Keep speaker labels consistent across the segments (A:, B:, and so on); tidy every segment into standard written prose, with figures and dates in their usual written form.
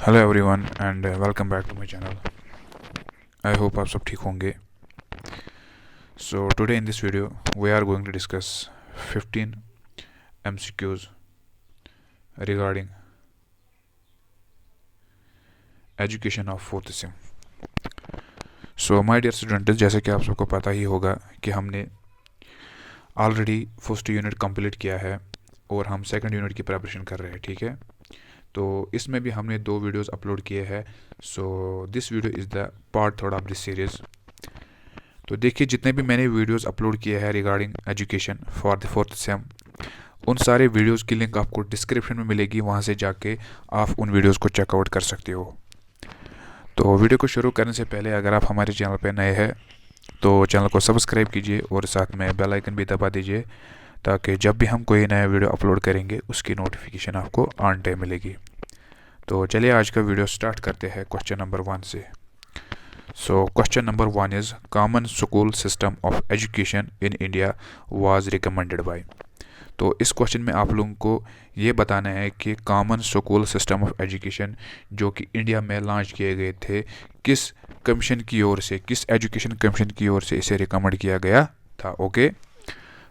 A: Hello everyone and welcome back to my channel. I hope आप सब ठीक होंगे। So today in this video we are going to discuss 15 MCQs regarding education of fourth sem. So my dear students, जैसे कि आप सबको पता ही होगा कि हमने ऑलरेडी फर्स्ट यूनिट कंप्लीट किया है और हम सेकंड यूनिट की प्रिपरेशन कर रहे हैं। ठीक है, तो इसमें भी हमने 2 वीडियोस अपलोड किए हैं। So this video is the part third of this series. तो देखिए, जितने भी मैंने वीडियोस अपलोड किए हैं regarding education for the fourth same, उन सारे वीडियोस की लिंक आपको डिस्क्रिप्शन में मिलेगी। वहाँ से जाके आप उन वीडियोस को चेकआउट कर सकते हो। तो वीडियो को शुरू करने से पहले अगर आप हमारे चैनल पर नए हैं तो चैनल को सब्सक्राइब कीजिए और साथ में बेल आइकन भी दबा दीजिए, ताकि जब भी हम कोई नया वीडियो अपलोड करेंगे उसकी नोटिफिकेशन आपको ऑन टाइम मिलेगी। तो चलिए आज का वीडियो स्टार्ट करते हैं क्वेश्चन नंबर 1 से। So question number 1 is common school system of education in India was recommended by। तो इस क्वेश्चन में आप लोगों को ये बताना है कि common school system of education जो कि इंडिया में लॉन्च किए गए थे, किस कमीशन की ओर से, किस एजुकेशन कमीशन की ओर से इसे रिकमेंड किया गया था। ओके,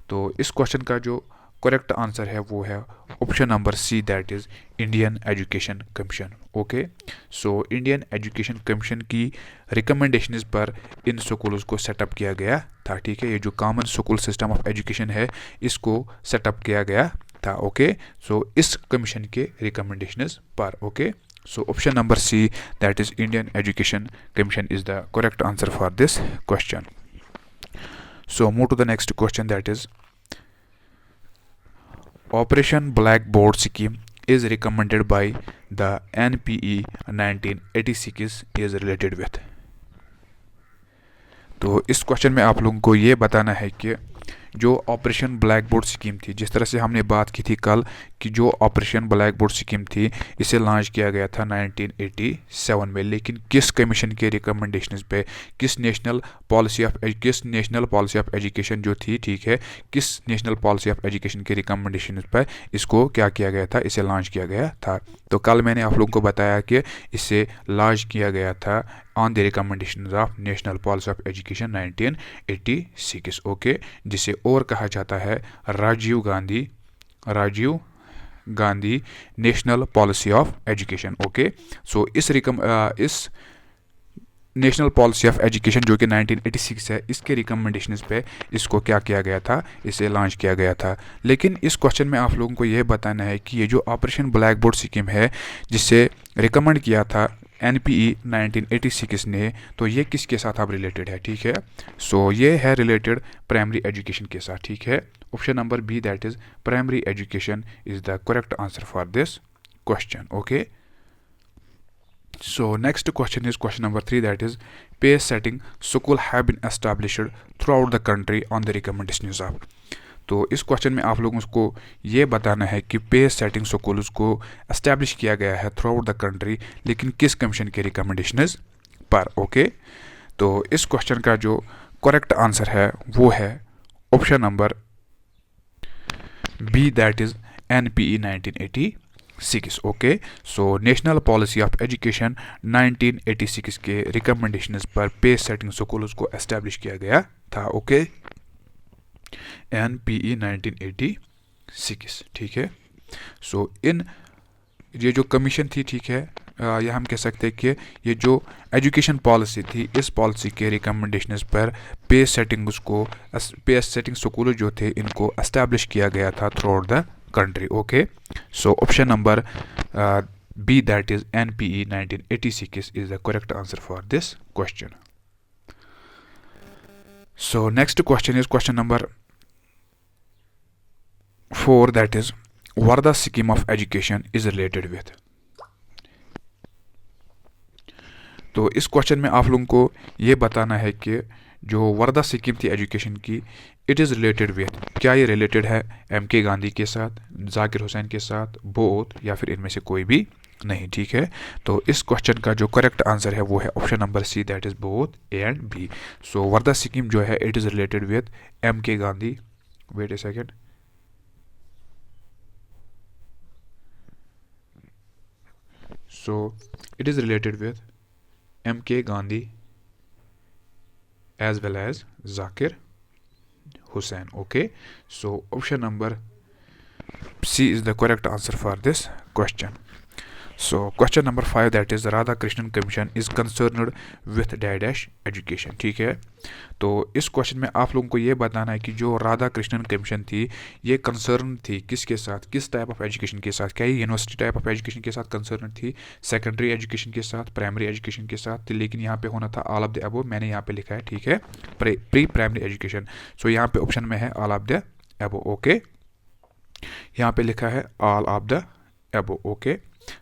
A: तो इस क्वेश्चन का जो करेक्ट आंसर है वो है option number C, that is Indian Education Commission. Okay, so Indian Education Commission की रिकमेंडेशंस पर इन स्कूल्स को सेटअप किया गया था। ठीक है, ये जो common school system of education है इसको सेटअप किया गया था। ओके, सो इस कमीशन के रिकमेंडेशंस पर। Okay, so option number C, that is Indian Education Commission is the correct answer for this question. So move to the next question, that is Operation Blackboard scheme is recommended by the NPE 1986 is related with। तो इस question में आप लोगों को ये बताना है कि जो ऑपरेशन ब्लैक बोर्ड स्कीम थी, जिस तरह से हमने बात की थी कल कि जो ऑपरेशन ब्लैक बोर्ड स्कीम थी इसे लॉन्च किया गया था 1987 में, लेकिन किस कमीशन के रिकमेंडेशंस पे, किस नेशनल पॉलिसी ऑफ एजुकेशन जो थी, ठीक है, किस नेशनल पॉलिसी ऑफ एजुकेशन के रिकमेंडेशंस पर इसको क्या किया गया था, इसे लॉन्च किया गया था। तो कल मैंने आप लोगों को बताया कि इसे लॉन्च किया गया था on the recommendations of national policy of education 1986। Okay, जिसे और कहा जाता है Rajiv Gandhi national policy of education. Okay, so इस नेशनल पॉलिसी ऑफ एजुकेशन जो कि 1986 है, इसके रिकमेंडेशंस पे इसको क्या किया गया था, इसे लॉन्च किया गया था। लेकिन इस क्वेश्चन में आप लोगों को यह बताना है कि ये जो ऑपरेशन ब्लैक बोर्ड स्कीम है जिसे रिकमेंड किया था NPE 1986 ने, तो ये किसके साथ अब रिलेटेड है। ठीक है, सो ये है रिलेटेड प्राइमरी एजुकेशन के साथ। ठीक है, option number B, that is primary education is the correct answer for this question. Okay, so next question is question number 3, that is pace setting school have been established throughout the country on the recommendations of। तो इस question में आप लोगों को ये बताना है कि पेस सेटिंग स्कूल्स को एस्टैब्लिश किया गया है थ्रू आउट द कंट्री, लेकिन किस कमीशन के रिकमेंडेशंस पर। ओके, तो इस क्वेश्चन का जो करेक्ट आंसर है वो है option number B, that is NPE 1986। Okay, so National policy of education 1986 के रिकमेंडेशंस पर पेस सेटिंग स्कूल्स को एस्टैब्लिश किया गया था। Okay, NPE 1986। ठीक है, सो ये जो कमीशन थी, ठीक है, या हम कह सकते हैं कि ये जो एजुकेशन पॉलिसी थी, इस पॉलिसी के रिकमेंडेशंस पर पेस सेटिंग स्कूल जो थे इनको एस्टैब्लिश किया गया था through out the country। okay, so option number B, that is NPE 1986 is the correct answer for this question। So next question is question number 4, that is what the scheme of education is related with। तो इस question में आप लोगों को ये बताना है कि जो वर्धा स्कीम थी एजुकेशन की, इट इज़ रिलेटेड विथ, क्या ये रिलेटेड है MK गांधी के साथ, जाकिर हुसैन के साथ, बोथ, या फिर इनमें से कोई भी नहीं। ठीक है, तो इस क्वेश्चन का जो करेक्ट आंसर है वो है option number C, that is both A and B। So Wardha scheme जो है it is related with MK Gandhi. Wait a second, So it is related with M.K. Gandhi as well as Zakir Hussain. Okay, so option number C is the correct answer for this question. So question number 5, that is Radhakrishnan Commission is concerned with dash education. ठीक है, तो इस question में आप लोगों को ये बताना है कि जो राधाकृष्णन कमीशन थी ये कंसर्न थी किसके साथ, किस टाइप ऑफ एजुकेशन के साथ। क्या ये यूनिवर्सिटी टाइप ऑफ एजुकेशन के साथ कंसर्न थी, सेकेंडरी एजुकेशन के साथ, प्राइमरी एजुकेशन के साथ, लेकिन यहाँ पे होना था ऑल ऑफ द अबव, मैंने यहाँ पे लिखा है। ठीक है, प्री प्राइमरी एजुकेशन। सो यहाँ पे ऑप्शन में है all of the above. Okay, यहाँ पे लिखा है all of the above. Okay,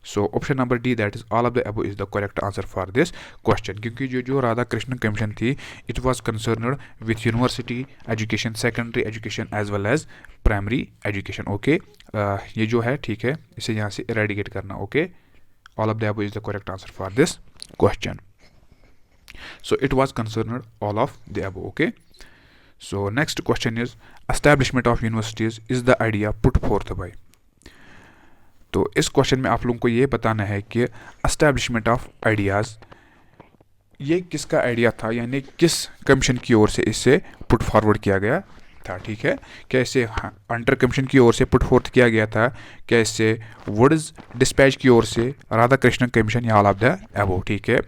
A: so option number D, that is all of the above, is the correct answer for this question. क्योंकि जो राधाकृष्णन कमीशन थी it was concerned with university education, secondary education as well as primary education. Okay, ये जो है ठीक है, इसे यहाँ से इरेडिकेट करना। Okay, all of the above is the correct answer for this question. So it was concerned all of the above. Okay, so next question is establishment of universities is the idea put forth by. तो इस question में आप लोगों को ये बताना है कि एस्टैब्लिशमेंट ऑफ आइडियाज़ ये किसका आइडिया था, यानी किस कमीशन की ओर से इसे पुट फॉरवर्ड किया गया था। ठीक है, क्या इसे अंडर कमीशन की ओर से पुट फोर्थ किया गया था, क्या इसे वुड्स डिस्पैच की ओर से, राधाकृष्णन कमीशन या ऑल ऑफ द अबव। ठीक है,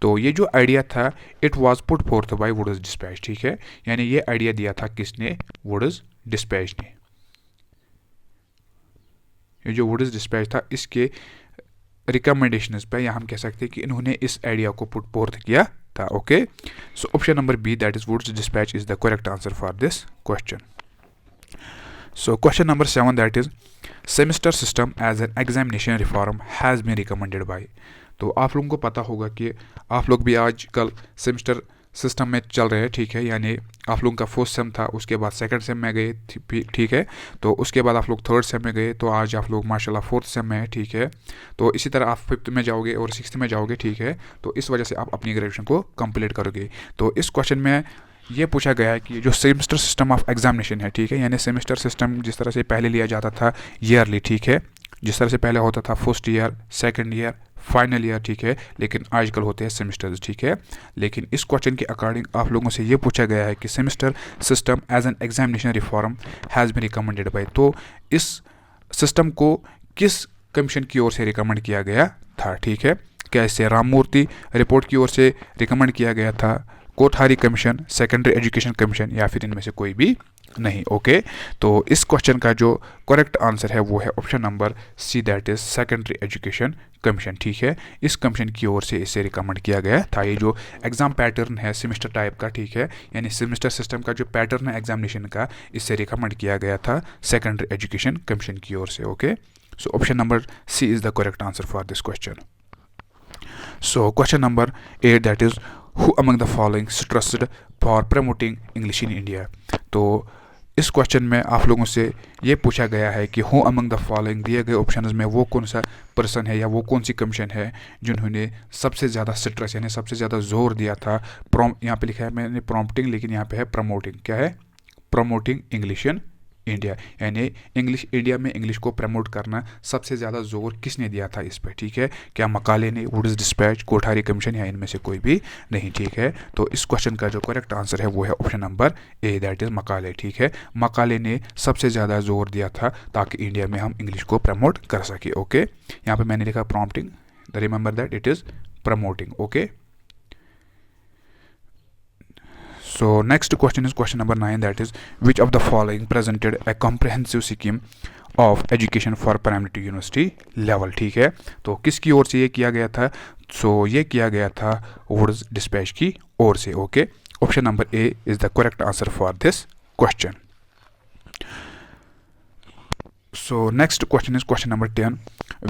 A: तो ये जो आइडिया था it was put forth by Wood's dispatch. ठीक है, यानी ये आइडिया दिया था किसने, वुड्स डिस्पैच ने। ये जो वुड्स डिस्पैच था इसके रिकमेंडेशंस पे, या हम कह सकते हैं कि इन्होंने इस आइडिया को पुट फोर्थ किया था। Okay, so option number B, that is Wood's dispatch, is the correct answer for this question. So question number 7, that is semester system as an examination reform has been recommended by. तो आप लोगों को पता होगा कि आप लोग भी आजकल सेमेस्टर सिस्टम में चल रहे हैं। ठीक है, यानी आप लोगों का फर्स्ट सेम था, उसके बाद सेकंड सेम में गए। ठीक है, तो उसके बाद आप लोग थर्ड सेम में गए, तो आज आप लोग माशाल्लाह फोर्थ सेम में है। ठीक है, तो इसी तरह आप फिफ्थ में जाओगे और सिक्स्थ में जाओगे। ठीक है, तो इस वजह से आप अपनी ग्रेजुएशन को कंप्लीट करोगे। तो इस क्वेश्चन में ये पूछा गया है कि जो सेमेस्टर सिस्टम ऑफ एग्जामिनेशन है, ठीक है, यानी सेमेस्टर सिस्टम जिस तरह से पहले लिया जाता था ईयरली, ठीक है, जिस तरह से पहले होता था first year, second year, final year. ठीक है, लेकिन आजकल होते हैं सेमेस्टर्स। ठीक है, लेकिन इस क्वेश्चन के अकॉर्डिंग आप लोगों से ये पूछा गया है कि semester system as an examination reform has been recommended by. तो इस सिस्टम को किस कमीशन की ओर से रिकमेंड किया गया था। ठीक है, क्या इसे राममूर्ति रिपोर्ट की ओर से रिकमेंड किया गया था, Kothari commission, secondary education commission, या फिर इनमें से कोई भी नहीं। ओके, तो इस क्वेश्चन का जो करेक्ट आंसर है वो है option number C, that is secondary education commission. ठीक है, इस कमीशन की ओर से इसे रिकमेंड किया गया था। ये जो एग्जाम पैटर्न है सेमेस्टर टाइप का, ठीक है, यानी सेमेस्टर सिस्टम का जो पैटर्न है एग्जामिनेशन का, इससे रिकमेंड किया गया था सेकेंडरी एजुकेशन कमीशन की ओर से। Okay, so option number C is the correct answer for this question. So question number 8, that is who among the following stressed for promoting English in India. तो इस question में आप लोगों से ये पूछा गया है कि हु अमंग द फॉलोइंग दिए गए ऑप्शंस में वो कौन सा पर्सन है या वो कौन सी कमीशन है जिन्होंने सबसे ज़्यादा स्ट्रेस यानी सबसे ज़्यादा जोर दिया था। यहाँ पे लिखा है मैंने प्रॉम्प्टिंग, लेकिन यहाँ पे है प्रमोटिंग। क्या है? प्रमोटिंग इंग्लिश इन इंडिया, यानी इंग्लिश इंडिया में इंग्लिश को प्रमोट करना सबसे ज़्यादा जोर किसने दिया था इस पर। ठीक है, क्या मकाले ने, वुड्स डिस्पैच, कोठारी कमीशन, या इनमें से कोई भी नहीं। ठीक है, तो इस क्वेश्चन का जो करेक्ट आंसर है वो है option number A, that is Macaulay. ठीक है, मकाले ने सबसे ज़्यादा जोर दिया था ताकि इंडिया में हम इंग्लिश को प्रमोट कर सके। ओके, यहाँ पर मैंने लिखा prompting, remember that it is promoting. Okay, so next question is question number 9, that is which of the following presented a comprehensive scheme of education for primary to university level। ठीक है, तो किसकी ओर से ये किया गया था? ये किया गया था वुड्स डिस्पैच की ओर से। Okay, option number A is the correct answer for this question. So next question is question number 10,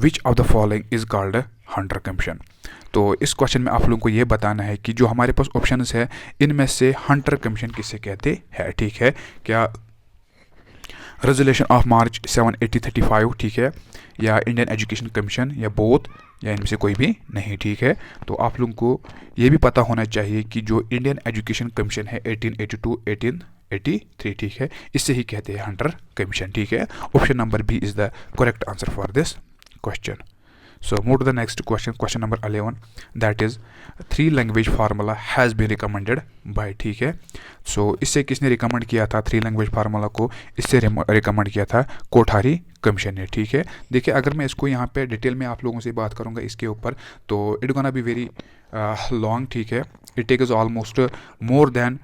A: which of the following is called Hunter commission. तो इस क्वेश्चन में आप लोगों को ये बताना है कि जो हमारे पास ऑप्शंस है इनमें से हंटर कमीशन किसे कहते हैं। ठीक है, क्या रेजोल्यूशन ऑफ मार्च 7/8035, ठीक है, या इंडियन एजुकेशन कमीशन, या बोथ, या इनमें से कोई भी नहीं। ठीक है, तो आप लोगों को ये भी पता होना चाहिए कि जो इंडियन एजुकेशन कमीशन है 1882 1883, ठीक है, इससे ही कहते हैं हंटर कमीशन। ठीक है, option number B is the correct answer for this question. So move to the next question, question number 11, that is 3 language formula has been recommended by, ठीक है। so इससे किसने रिकमेंड किया था 3 लैंग्वेज फार्मूला को? इससे रिकमेंड किया था कोठारी कमीशन ने, ठीक है। देखिए अगर मैं इसको यहाँ पे डिटेल में आप लोगों से बात करूँगा इसके ऊपर तो it gonna be very long, ठीक है। It takes almost more than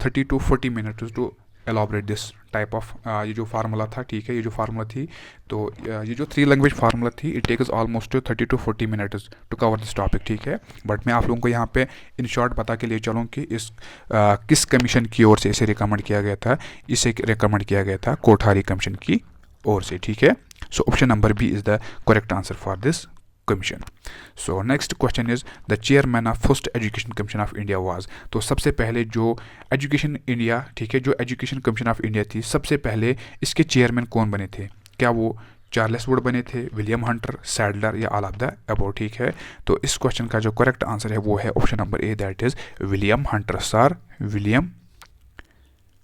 A: 30 to 40 minutes to elaborate this type of ये जो फार्मूला था, ठीक है। ये जो फार्मूला थी तो ये जो 3 लैंग्वेज फार्मूला थी it takes almost 30 to 40 minutes to cover this topic, ठीक है। बट मैं आप लोगों को यहाँ पे इन शॉर्ट बता के लिए चलूँ कि इस किस कमीशन की ओर से इसे रिकमेंड किया गया था। इसे रिकमेंड किया गया था कोठारी कमीशन की ओर से, ठीक है। So option number B is the correct answer for this commission. So next question is the chairman of first education commission of India was. तो सबसे पहले जो एजुकेशन इंडिया, ठीक है, जो एजुकेशन कमीशन ऑफ इंडिया थी, सबसे पहले इसके चेयरमैन कौन बने थे? क्या वो चार्ल्स वुड बने थे, विलियम हंटर, सैडलर या ऑल ऑफ द अबव, ठीक है। तो इस क्वेश्चन का जो करेक्ट आंसर है वो है option number A, that is William Hunter, sir William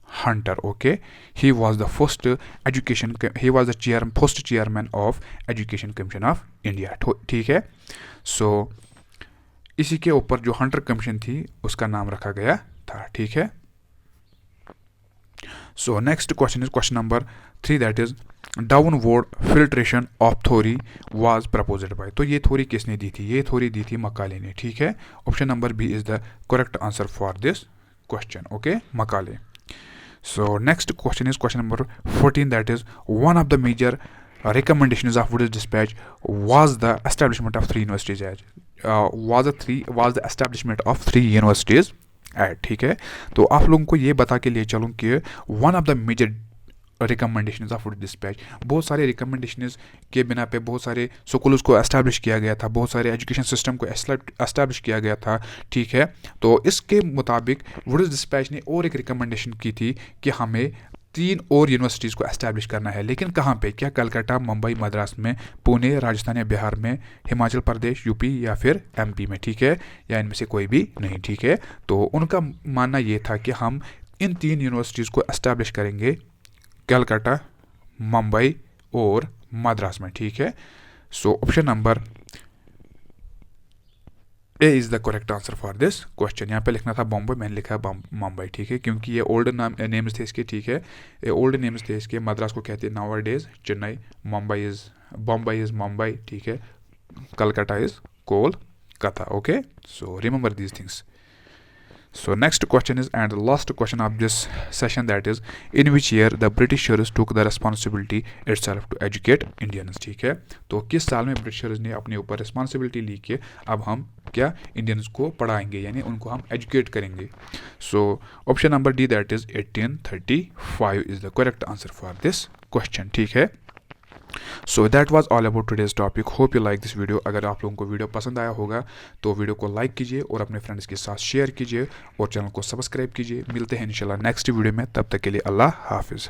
A: Hunter, okay. He was the first first chairman of Education Commission of India, ठीक है। so इसी के ऊपर जो हंटर कमीशन थी उसका नाम रखा गया था, ठीक है। so next question is question number 3, that is downward filtration of theory was proposed by। तो ये थ्योरी किसने दी थी? ये थ्योरी दी थी मकाले ने, ठीक है। Option number B is the correct answer for this question, okay, Macaulay. So next question is question number 14, that is one of the major recommendations of Wood's dispatch was the establishment of 3 universities was the establishment of 3 universities at, ठीक है। तो आप लोगों को ये बता के लिए चलूँ कि one of the major recommendations of Wood dispatch, बहुत सारे रिकमेंडेशंस के बिना पे बहुत सारे स्कूल्स को एस्टैब्लिश किया गया था, बहुत सारे एजुकेशन सिस्टम को एस्टैब्लिश किया गया था, ठीक है। तो इसके मुताबिक वुड डिस्पैच ने और एक रिकमेंडेशन की थी कि हमें 3 और यूनिवर्सिटीज़ को एस्टैब्लिश करना है। लेकिन कहाँ पे? क्या कलकत्ता, मुंबई, मद्रास में, पुणे, राजस्थान या बिहार में, हिमाचल प्रदेश, यूपी या फिर एमपी में, ठीक है, या इनमें से कोई भी नहीं, ठीक है। तो उनका मानना ये था कि हम इन 3 यूनिवर्सिटीज़ को एस्टैब्लिश करेंगे कलकत्ता, मुंबई और मद्रास में, ठीक है। So option number A is the correct answer for this question. यहाँ पे लिखना था बॉम्बे, मैंने लिखा है मुंबई, ठीक है, क्योंकि ये ओल्ड नेम्स थे इसके, ठीक है, ये ओल्ड नेम्स थे इसके। मद्रास को कहते हैं now days Chennai, Bombay is Mumbai, ठीक है, Calcutta is Kolkata, okay. So remember these things. So next question is, and the last question of this session, that is in which year the Britishers took the responsibility itself to educate Indians, ठीक है। तो किस साल में Britishers ने अपने ऊपर responsibility ली कि अब हम क्या इंडियंस को पढ़ाएंगे, यानी उनको हम एजुकेट करेंगे। सो option number D, that is 1835 is the correct answer for this question, ठीक है। So that was all about today's topic. Hope you like this video. अगर आप लोगों को वीडियो पसंद आया होगा तो वीडियो को लाइक कीजिए और अपने फ्रेंड्स के साथ शेयर कीजिए और चैनल को सब्सक्राइब कीजिए। मिलते हैं इंशाल्लाह नेक्स्ट वीडियो में, तब तक के लिए अल्लाह हाफिज़।